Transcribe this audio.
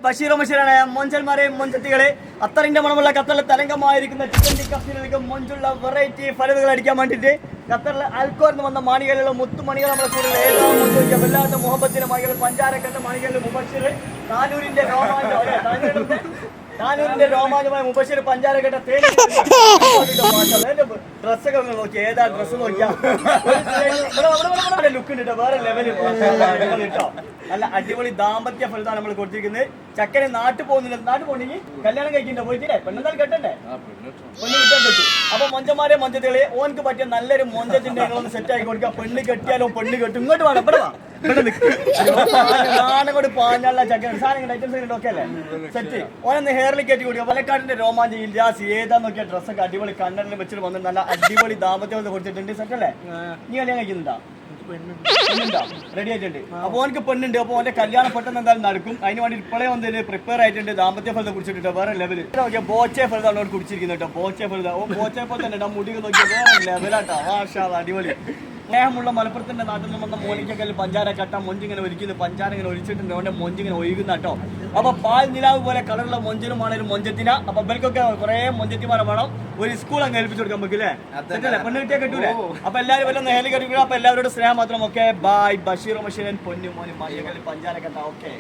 ബഷീർ ബഷീറാണ് മൊഞ്ചന്മാരെ മൊഞ്ചത്തികളെ അത്തറിന്റെ മണമുള്ള ഖത്തറിലെ തരംഗമായിരിക്കുന്ന chicken ടിക്കഫിലേക്ക് മൊഞ്ചുള്ള variety ഫലകൾ അടിക്കാൻ വേണ്ടിയിട്ട് ഖത്തറിലെ അൽക്കോർന്ന് വന്ന മാണികളിലുള്ള മുത്തുമണികൾ നമ്മുടെ കൂടുതൽ ഏതാ വല്ലാത്ത മുഹബത്തിന്റെ മണികൾ പഞ്ചാരക്കന്റെ മണികളിൽ മുബഷീർ താനൂരിന്റെ രോമാഞ്ചമായ മുബഷീർ പഞ്ചാരക്കട്ട ഡ്രസ്സൊക്കെ നോക്കി ഏതാ ഡ്രസ്സ് നോക്കിയാ ലുക്ക് ഉണ്ട് വേറെ ലെവല് കേട്ടോ. നല്ല അടിപൊളി ദാമ്പത്യ ഫലത്താണ് നമ്മൾ കൊടുത്തിരിക്കുന്നത്. ചക്കനെ നാട്ടിൽ പോകുന്നില്ല, നാട്ടിൽ പോകണമെങ്കിൽ കല്യാണം കഴിക്കണ്ടേ പോയിട്ടില്ലേ, പെണ്ണെന്താൽ കെട്ടണ്ടേ, പെണ്ണ് കിട്ടാൻ കെട്ടു. അപ്പൊ മൊഞ്ചന്മാരെ മൊഞ്ചത്തികളെ ഓനക്ക് പറ്റിയ നല്ലൊരു മൊഞ്ചത്തിന്റെ സെറ്റ് ആക്കി കൊടുക്കുക. പെണ്ണ് കെട്ടിയാലോ പെണ്ണ് കെട്ടും, ഇങ്ങോട്ട് വേണം ഇവിടെ നാണങ്ങോട്ട് പാഞ്ഞാലുള്ള ചക്കൻ സാധനങ്ങൾ ഐറ്റംസ് ഒക്കെ അല്ലേ സെറ്റ്. ഓനൊന്ന് ഹെയറിൽ കയറ്റി കൊടുക്കുക. പാലക്കാടിന്റെ രോമാഞ്ചം ഇല്ലാസ് ഏതാ നോക്കിയ ഡ്രസ്സൊക്കെ അടിപൊളി കണ്ണറിൽ വെച്ചിട്ട് വന്നിട്ട് നല്ല അടിപൊളി ദാമ്പത്യം കൊടുത്തിട്ടുണ്ട്. സെറ്റ് അല്ലേ? നീ കല്യാണം കഴിക്കുന്നുണ്ടാ? റെഡി ആയിട്ടുണ്ട്. അപ്പൊ ഓനക്ക് പെണ്ണുണ്ട്. അപ്പൊ ഓന്റെ കല്യാണം പെട്ടെന്ന് എന്തായാലും നടക്കും. അതിന് വേണ്ടി ഇപ്പോഴേ വന്നതിന് പ്രിപ്പയർ ആയിട്ടുണ്ട്. ദാമ്പത്യ ഫലത്തെ കുടിച്ചിട്ട് വേറെ ലെവല് നോക്കിയാൽ ബോച്ചെ ഫലത്താണ് അവിടെ കുടിച്ചിരിക്കുന്നത് കേട്ടോ. ബോച്ചെ ഫലത ബോച്ചെ പോലെ തന്നെ മുടിക്ക് നോക്കിയാൽ വേറെ ലെവലാട്ടോ. ആഷാ അടിപൊളി. സ്നേഹമുള്ള മലപ്പുറത്തിന്റെ നാട്ടിൽ നിന്ന് വന്ന മോനിക്കൽ പഞ്ചാര കട്ട മൊഞ്ചിങ്ങനെ ഒരിക്കുന്നു. പഞ്ചാര ഇങ്ങനെ ഒരിച്ചിട്ടുണ്ട്. അവന്റെ മൊഞ്ചിങ്ങനെ ഒഴുകുന്ന കേട്ടോ. അപ്പൊ പാൽ നിലാവ് പോലെ കളറുള്ള മൊഞ്ചിനുമാണൊരു മൊഞ്ചത്തിന. അപ്പൊ ഇവർക്കൊക്കെ കുറെ മൊഞ്ചത്തിമാരെ വേണം. ഒരു സ്കൂൾ അങ്ങ് ഏൽപ്പിച്ചു കൊടുക്കാൻ പറ്റില്ലേ? പെണ്ണ് കിട്ടിയാൽ കിട്ടൂലേ? അപ്പൊ എല്ലാവരും വല്ല നേഹലി കെട്ടിക്കുക. അപ്പൊ എല്ലാവരോടും സ്നേഹം മാത്രം. Okay bye. ബഷീർ ബഷീരൻ പൊന്നു മോനും പഞ്ചാര കട്ട. ഓക്കെ.